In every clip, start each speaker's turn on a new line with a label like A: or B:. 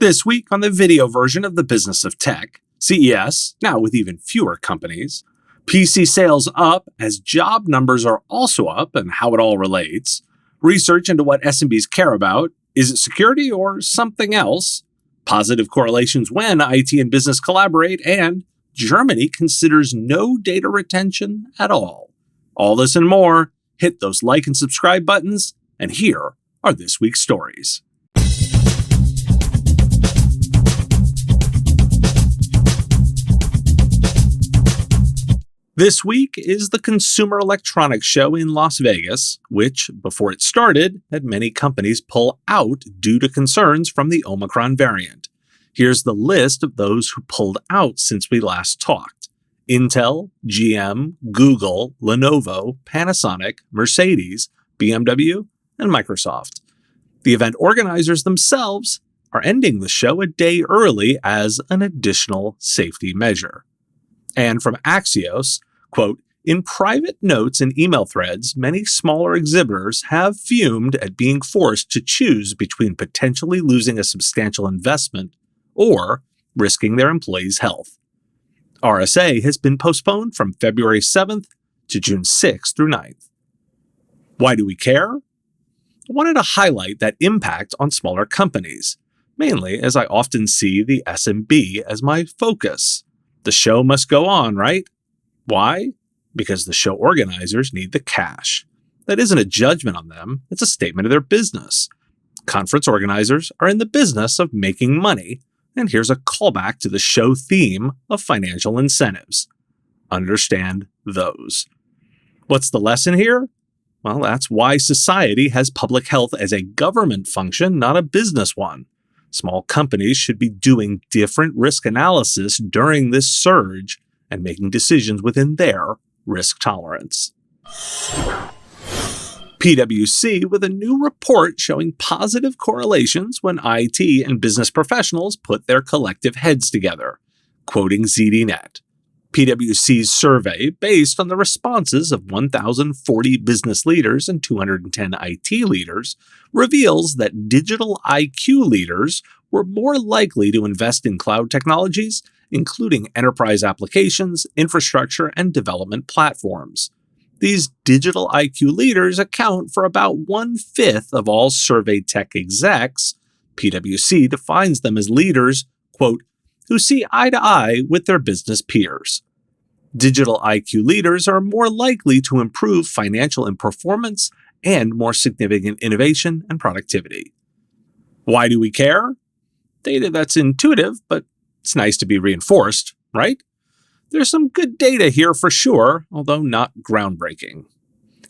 A: This week on the video version of the Business of Tech, CES, now with even fewer companies, PC sales up as job numbers are also up and how it all relates, research into what SMBs care about, is it security or something else, positive correlations when IT and business collaborate, and Germany considers no data retention at all. All this and more, hit those like and subscribe buttons, and here are this week's stories. This week is the Consumer Electronics Show in Las Vegas, which, before it started, had many companies pull out due to concerns from the Omicron variant. Here's the list of those who pulled out since we last talked: Intel, GM, Google, Lenovo, Panasonic, Mercedes, BMW, and Microsoft. The event organizers themselves are ending the show a day early as an additional safety measure. And from Axios, quote, "In private notes and email threads, many smaller exhibitors have fumed at being forced to choose between potentially losing a substantial investment or risking their employees' health. RSA has been postponed from February 7th to June 6th through 9th. Why do we care? I wanted to highlight that impact on smaller companies, mainly as I often see the SMB as my focus. The show must go on, right? Why? Because the show organizers need the cash. That isn't a judgment on them, it's a statement of their business. Conference organizers are in the business of making money, and here's a callback to the show theme of financial incentives. Understand those. What's the lesson here? Well, that's why society has public health as a government function, not a business one. Small companies should be doing different risk analysis during this surge and making decisions within their risk tolerance. PwC with a new report showing positive correlations when IT and business professionals put their collective heads together. Quoting ZDNet, PwC's survey, based on the responses of 1,040 business leaders and 210 IT leaders, reveals that digital IQ leaders were more likely to invest in cloud technologies, including enterprise applications, infrastructure, and development platforms. These digital IQ leaders account for about 1/5 of all surveyed tech execs. PwC defines them as leaders, quote, who see eye to eye with their business peers. Digital IQ leaders are more likely to improve financial performance and more significant innovation and productivity. Why do we care? Data that's intuitive, but it's nice to be reinforced, right? There's some good data here for sure, although not groundbreaking.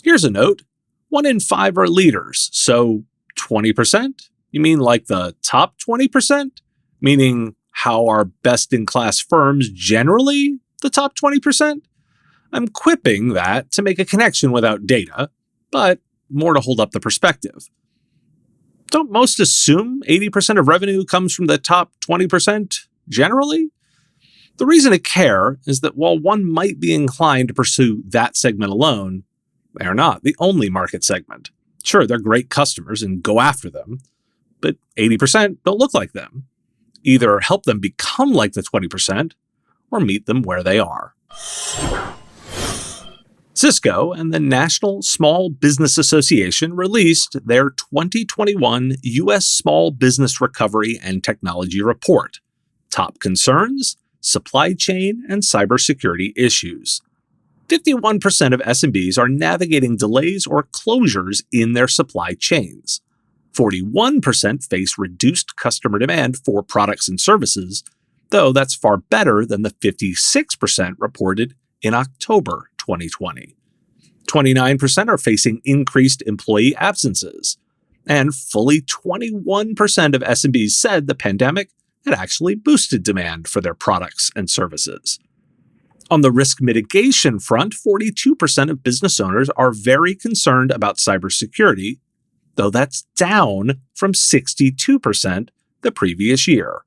A: Here's a note. 1 in 5 are leaders, so 20%? You mean like the top 20%? Meaning how are best-in-class firms generally the top 20%? I'm quipping that to make a connection without data, but more to hold up the perspective. Don't most assume 80% of revenue comes from the top 20% generally? The reason to care is that while one might be inclined to pursue that segment alone, they are not the only market segment. Sure, they're great customers and go after them, but 80% don't look like them. Either help them become like the 20% or meet them where they are. Cisco and the National Small Business Association released their 2021 U.S. Small Business Recovery and Technology Report. Top concerns: supply chain and cybersecurity issues. 51% of SMBs are navigating delays or closures in their supply chains. 41% face reduced customer demand for products and services, though that's far better than the 56% reported in October 2020. 29% are facing increased employee absences, and fully 21% of SMBs said the pandemic had actually boosted demand for their products and services. On the risk mitigation front, 42% of business owners are very concerned about cybersecurity, though that's down from 62% the previous year.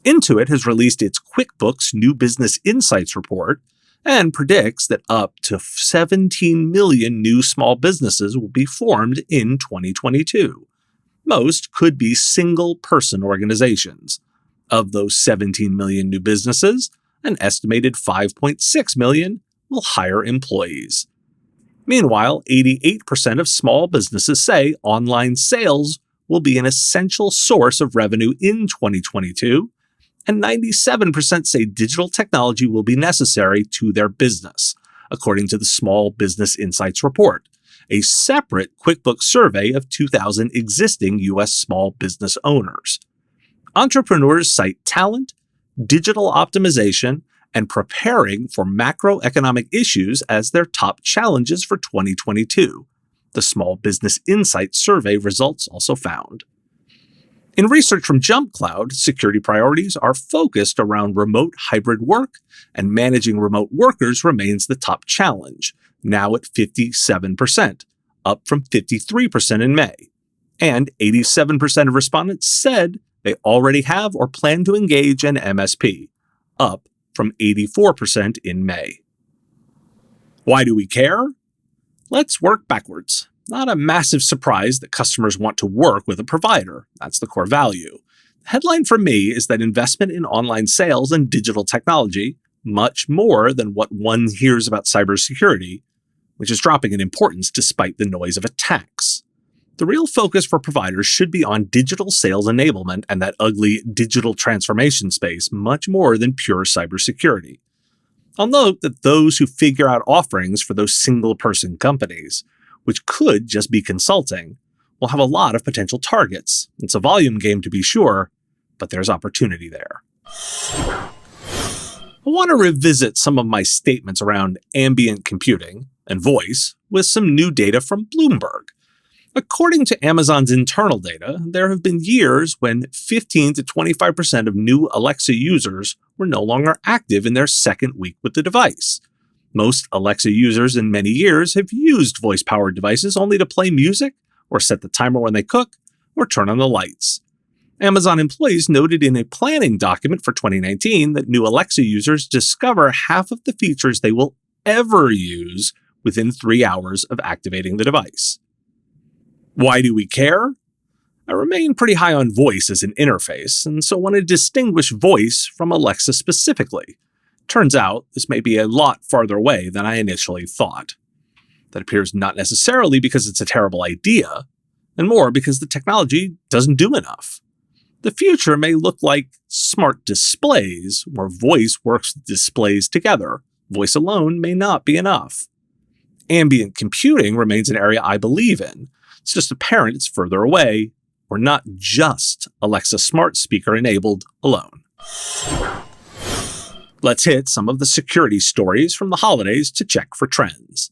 A: Intuit has released its QuickBooks New Business Insights report and predicts that up to 17 million new small businesses will be formed in 2022. Most could be single-person organizations. Of those 17 million new businesses, an estimated 5.6 million will hire employees. Meanwhile, 88% of small businesses say online sales will be an essential source of revenue in 2022, and 97% say digital technology will be necessary to their business, according to the Small Business Insights report, a separate QuickBooks survey of 2,000 existing U.S. small business owners. Entrepreneurs cite talent, digital optimization, and preparing for macroeconomic issues as their top challenges for 2022, the Small Business Insights survey results also found. In research from JumpCloud, security priorities are focused around remote hybrid work, and managing remote workers remains the top challenge, now at 57%, up from 53% in May. And 87% of respondents said they already have or plan to engage an MSP, up from 84% in May. Why do we care? Let's work backwards. Not a massive surprise that customers want to work with a provider. That's the core value. The headline for me is that investment in online sales and digital technology, much more than what one hears about cybersecurity, which is dropping in importance despite the noise of attacks. The real focus for providers should be on digital sales enablement and that ugly digital transformation space much more than pure cybersecurity. I'll note that those who figure out offerings for those single-person companies, which could just be consulting, will have a lot of potential targets. It's a volume game to be sure, but there's opportunity there. I want to revisit some of my statements around ambient computing and voice with some new data from Bloomberg. According to Amazon's internal data, there have been years when 15 to 25% of new Alexa users were no longer active in their second week with the device. Most Alexa users in many years have used voice-powered devices only to play music, or set the timer when they cook, or turn on the lights. Amazon employees noted in a planning document for 2019 that new Alexa users discover half of the features they will ever use within 3 hours of activating the device. Why do we care? I remain pretty high on voice as an interface, and so want to distinguish voice from Alexa specifically. Turns out, this may be a lot farther away than I initially thought. That appears not necessarily because it's a terrible idea, and more because the technology doesn't do enough. The future may look like smart displays, where voice works with displays together. Voice alone may not be enough. Ambient computing remains an area I believe in. It's just apparent it's further away, or not just Alexa smart speaker enabled alone. Let's hit some of the security stories from the holidays to check for trends.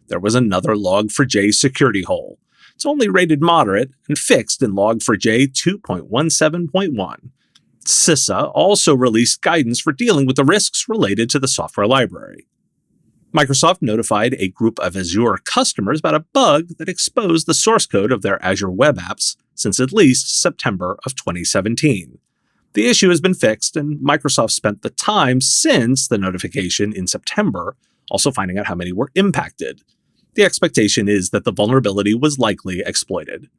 A: There was another Log4j security hole. It's only rated moderate and fixed in Log4j 2.17.1. CISA also released guidance for dealing with the risks related to the software library. Microsoft notified a group of Azure customers about a bug that exposed the source code of their Azure web apps since at least September of 2017. The issue has been fixed, and Microsoft spent the time since the notification in September also finding out how many were impacted. The expectation is that the vulnerability was likely exploited.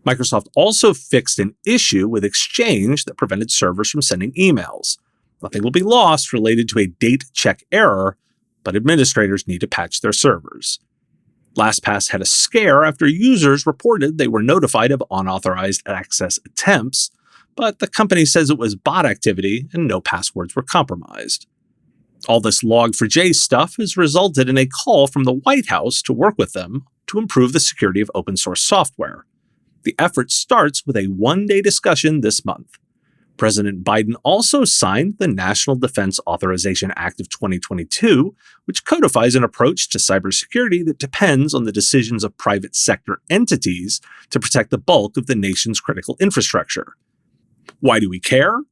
A: Microsoft also fixed an issue with Exchange that prevented servers from sending emails. Nothing will be lost related to a date check error, but administrators need to patch their servers. LastPass had a scare after users reported they were notified of unauthorized access attempts, but the company says it was bot activity and no passwords were compromised. All this Log4j stuff has resulted in a call from the White House to work with them to improve the security of open source software. The effort starts with a one-day discussion this month. President Biden also signed the National Defense Authorization Act of 2022, which codifies an approach to cybersecurity that depends on the decisions of private sector entities to protect the bulk of the nation's critical infrastructure. Why do we care?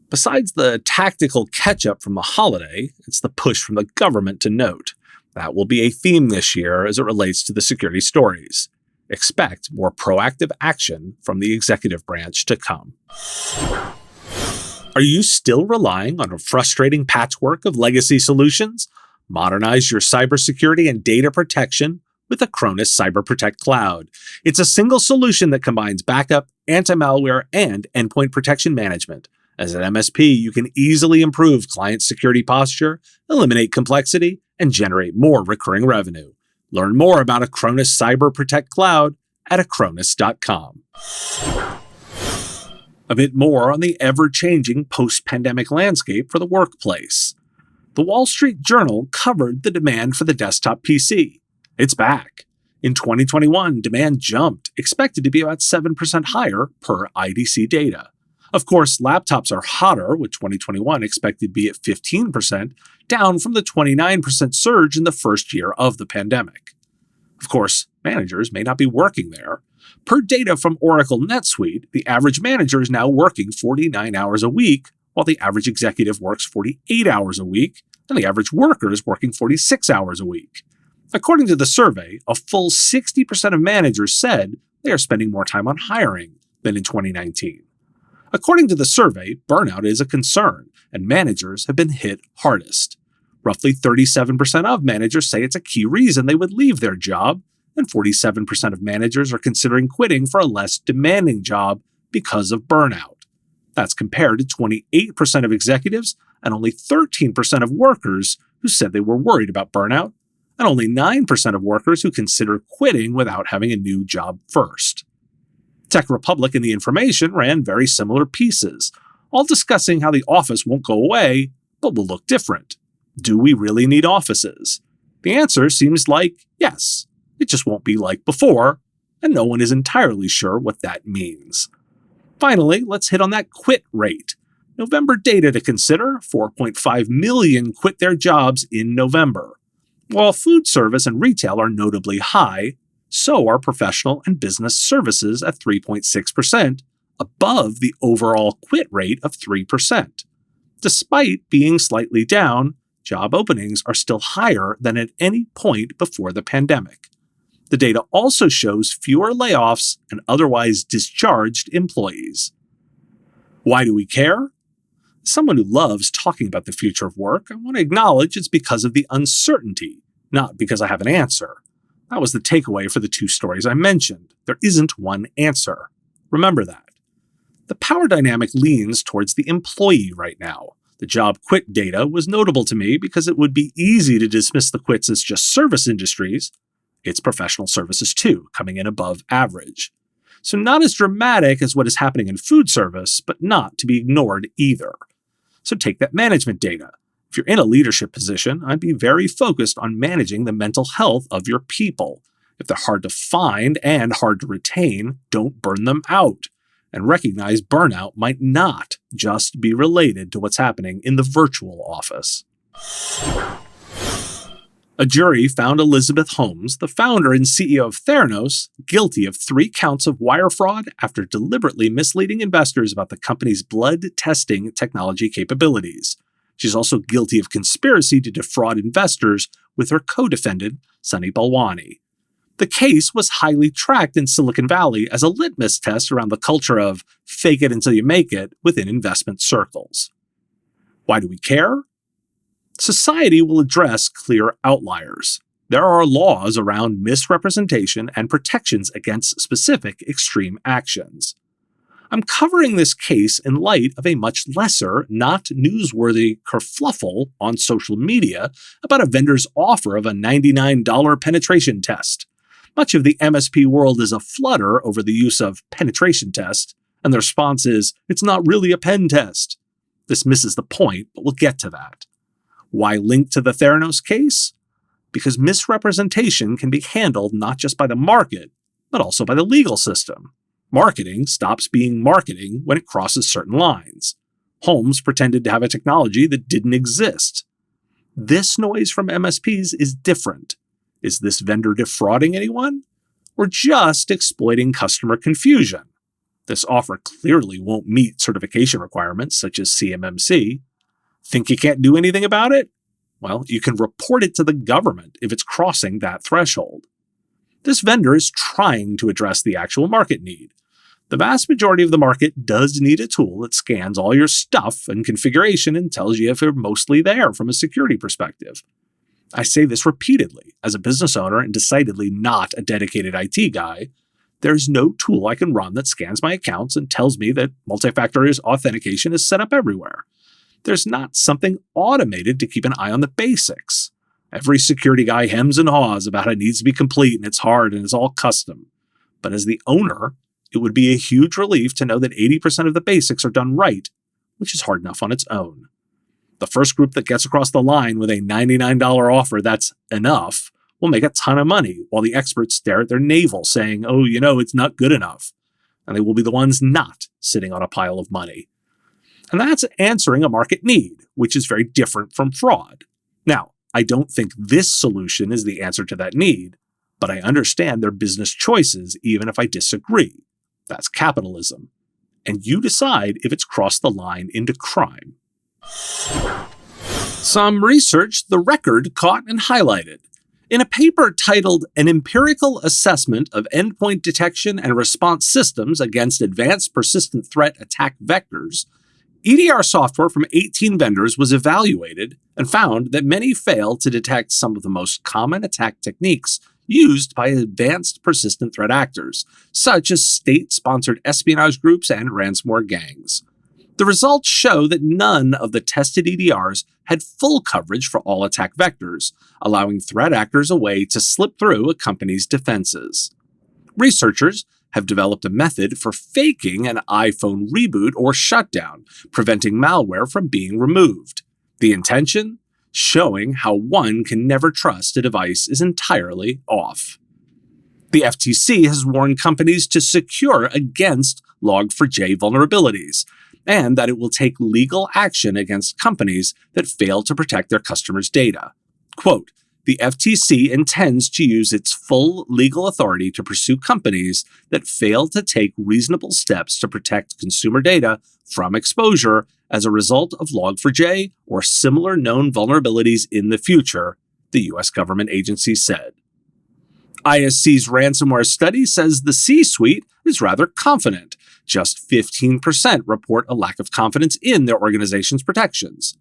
A: Besides the tactical catch-up from the holiday, it's the push from the government to note. That will be a theme this year as it relates to the security stories. Expect more proactive action from the executive branch to come. Are you still relying on a frustrating patchwork of legacy solutions? Modernize your cybersecurity and data protection with Acronis Cyber Protect Cloud. It's a single solution that combines backup, anti-malware, and endpoint protection management. As an MSP, you can easily improve client security posture, eliminate complexity, and generate more recurring revenue. Learn more about Acronis Cyber Protect Cloud at acronis.com. A bit more on the ever-changing post-pandemic landscape for the workplace. The Wall Street Journal covered the demand for the desktop PC. It's back. In 2021, demand jumped, expected to be about 7% higher per IDC data. Of course, laptops are hotter, with 2021 expected to be at 15%, down from the 29% surge in the first year of the pandemic. Of course, managers may not be working there. Per data from Oracle NetSuite, the average manager is now working 49 hours a week, while the average executive works 48 hours a week, and the average worker is working 46 hours a week. According to the survey, a full 60% of managers said they are spending more time on hiring than in 2019. According to the survey, burnout is a concern, and managers have been hit hardest. Roughly 37% of managers say it's a key reason they would leave their job, and 47% of managers are considering quitting for a less demanding job because of burnout. That's compared to 28% of executives and only 13% of workers who said they were worried about burnout, and only 9% of workers who consider quitting without having a new job first. Tech Republic and The Information ran very similar pieces, all discussing how the office won't go away, but will look different. Do we really need offices? The answer seems like yes. It just won't be like before, and no one is entirely sure what that means. Finally, let's hit on that quit rate. November data to consider: 4.5 million quit their jobs in November. While food service and retail are notably high, so are professional and business services at 3.6%, above the overall quit rate of 3%. Despite being slightly down, job openings are still higher than at any point before the pandemic. The data also shows fewer layoffs and otherwise discharged employees. Why do we care? As someone who loves talking about the future of work, I want to acknowledge it's because of the uncertainty, not because I have an answer. That was the takeaway for the two stories I mentioned. There isn't one answer. Remember that. The power dynamic leans towards the employee right now. The job quit data was notable to me because it would be easy to dismiss the quits as just service industries. It's professional services too, coming in above average. So not as dramatic as what is happening in food service, but not to be ignored either. So take that management data. If you're in a leadership position, I'd be very focused on managing the mental health of your people. If they're hard to find and hard to retain, don't burn them out. And recognize burnout might not just be related to what's happening in the virtual office. A jury found Elizabeth Holmes, the founder and CEO of Theranos, guilty of 3 counts of wire fraud after deliberately misleading investors about the company's blood testing technology capabilities. She's also guilty of conspiracy to defraud investors with her co-defendant, Sunny Balwani. The case was highly tracked in Silicon Valley as a litmus test around the culture of fake it until you make it within investment circles. Why do we care? Society will address clear outliers. There are laws around misrepresentation and protections against specific extreme actions. I'm covering this case in light of a much lesser, not newsworthy kerfluffle on social media about a vendor's offer of a $99 penetration test. Much of the MSP world is aflutter over the use of penetration test, and the response is, it's not really a pen test. This misses the point, but we'll get to that. Why link to the Theranos case? Because misrepresentation can be handled not just by the market, but also by the legal system. Marketing stops being marketing when it crosses certain lines. Holmes pretended to have a technology that didn't exist. This noise from MSPs is different. Is this vendor defrauding anyone? Or just exploiting customer confusion? This offer clearly won't meet certification requirements such as CMMC. Think you can't do anything about it? Well, you can report it to the government if it's crossing that threshold. This vendor is trying to address the actual market need. The vast majority of the market does need a tool that scans all your stuff and configuration and tells you if you're mostly there from a security perspective. I say this repeatedly as a business owner and decidedly not a dedicated IT guy. There's no tool I can run that scans my accounts and tells me that multi-factor authentication is set up everywhere. There's not something automated to keep an eye on the basics. Every security guy hems and haws about how it needs to be complete and it's hard and it's all custom. But as the owner, it would be a huge relief to know that 80% of the basics are done right, which is hard enough on its own. The first group that gets across the line with a $99 offer that's enough will make a ton of money, while the experts stare at their navel saying, oh, it's not good enough. And they will be the ones not sitting on a pile of money. And that's answering a market need, which is very different from fraud. Now, I don't think this solution is the answer to that need, but I understand their business choices even if I disagree. That's capitalism. And you decide if it's crossed the line into crime. Some research the record caught and highlighted. In a paper titled An Empirical Assessment of Endpoint Detection and Response Systems Against Advanced Persistent Threat Attack Vectors, EDR software from 18 vendors was evaluated and found that many fail to detect some of the most common attack techniques used by advanced persistent threat actors, such as state-sponsored espionage groups and ransomware gangs. The results show that none of the tested EDRs had full coverage for all attack vectors, allowing threat actors a way to slip through a company's defenses. Researchers have developed a method for faking an iPhone reboot or shutdown, preventing malware from being removed. The intention? Showing how one can never trust a device is entirely off. The FTC has warned companies to secure against Log4j vulnerabilities, and that it will take legal action against companies that fail to protect their customers' data. Quote, the FTC intends to use its full legal authority to pursue companies that fail to take reasonable steps to protect consumer data from exposure as a result of Log4j or similar known vulnerabilities in the future, the U.S. government agency said. ISC's ransomware study says the C-suite is rather confident. Just 15% report a lack of confidence in their organization's protections.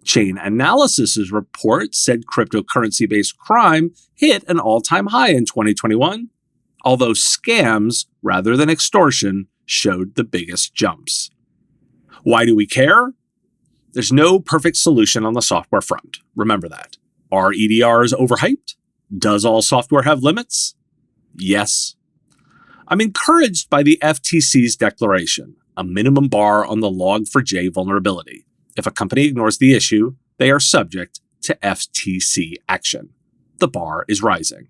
A: Chain Analysis's report said cryptocurrency-based crime hit an all-time high in 2021, although scams, rather than extortion, showed the biggest jumps. Why do we care? There's no perfect solution on the software front. Remember that. Are EDRs overhyped? Does all software have limits? Yes. I'm encouraged by the FTC's declaration, a minimum bar on the Log4j vulnerability. If a company ignores the issue, they are subject to FTC action. The bar is rising.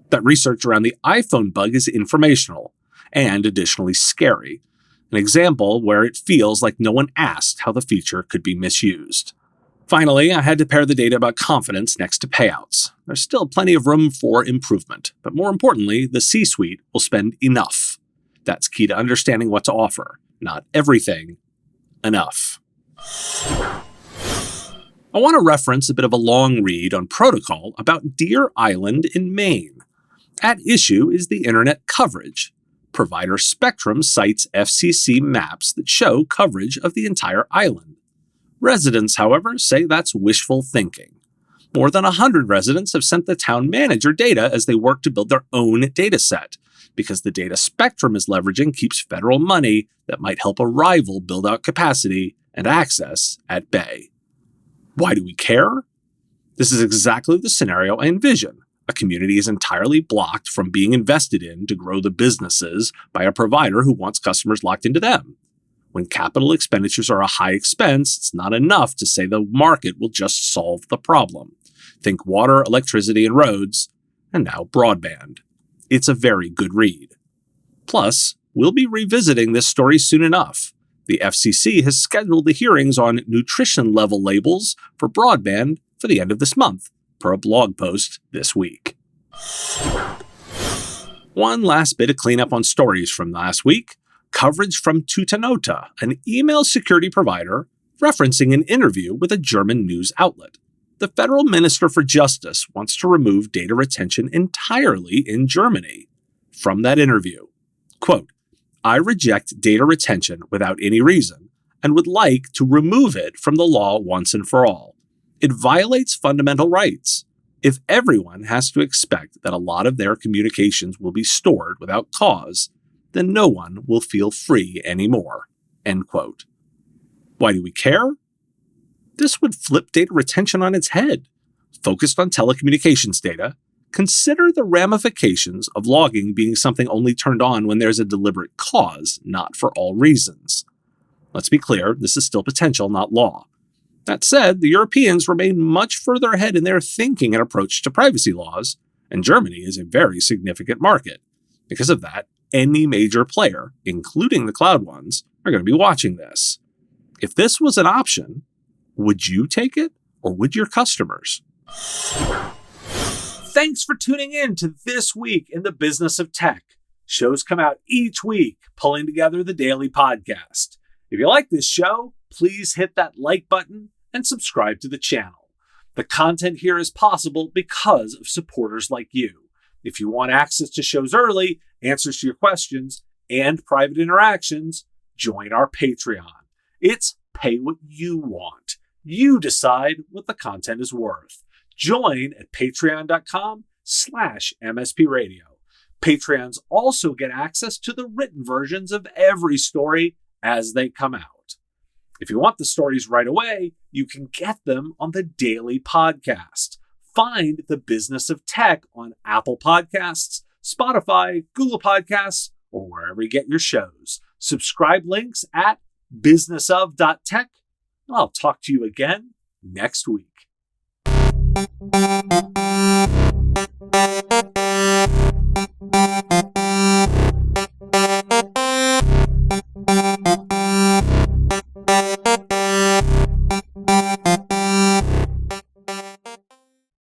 A: That research around the iPhone bug is informational and additionally scary. An example where it feels like no one asked how the feature could be misused. Finally, I had to pair the data about confidence next to payouts. There's still plenty of room for improvement, but more importantly, the C-suite will spend enough. That's key to understanding what to offer. Not everything, enough. I want to reference a bit of a long read on protocol about Deer Island in Maine. At issue is the internet coverage. Provider Spectrum cites FCC maps that show coverage of the entire island. Residents, however, say that's wishful thinking. More than 100 residents have sent the town manager data as they work to build their own data set, because the data Spectrum is leveraging keeps federal money that might help a rival build out capacity and access at bay. Why do we care? This is exactly the scenario I envision. A community is entirely blocked from being invested in to grow the businesses by a provider who wants customers locked into them. When capital expenditures are a high expense, it's not enough to say the market will just solve the problem. Think water, electricity, and roads, and now broadband. It's a very good read. Plus, we'll be revisiting this story soon enough. The FCC has scheduled the hearings on nutrition level labels for broadband for the end of this month, per a blog post this week. One last bit of cleanup on stories from last week. Coverage from Tutanota, an email security provider, referencing an interview with a German news outlet. The federal minister for justice wants to remove data retention entirely in Germany. From that interview, quote, I reject data retention without any reason and would like to remove it from the law once and for all. It violates fundamental rights. If everyone has to expect that a lot of their communications will be stored without cause, then no one will feel free anymore." End quote. Why do we care? This would flip data retention on its head. Focused on telecommunications data, consider the ramifications of logging being something only turned on when there's a deliberate cause, not for all reasons. Let's be clear, this is still potential, not law. That said, the Europeans remain much further ahead in their thinking and approach to privacy laws, and Germany is a very significant market. Because of that, any major player, including the cloud ones, are going to be watching this. If this was an option, would you take it, or would your customers? Thanks for tuning in to This Week in the Business of Tech. Shows come out each week, pulling together the daily podcast. If you like this show, please hit that like button and subscribe to the channel. The content here is possible because of supporters like you. If you want access to shows early, answers to your questions, and private interactions, join our Patreon. It's pay what you want. You decide what the content is worth. Join at patreon.com/MSPradio. Patreons also get access to the written versions of every story as they come out. If you want the stories right away, you can get them on the daily podcast. Find The Business of Tech on Apple Podcasts, Spotify, Google Podcasts, or wherever you get your shows. Subscribe links at businessof.tech, and I'll talk to you again next week.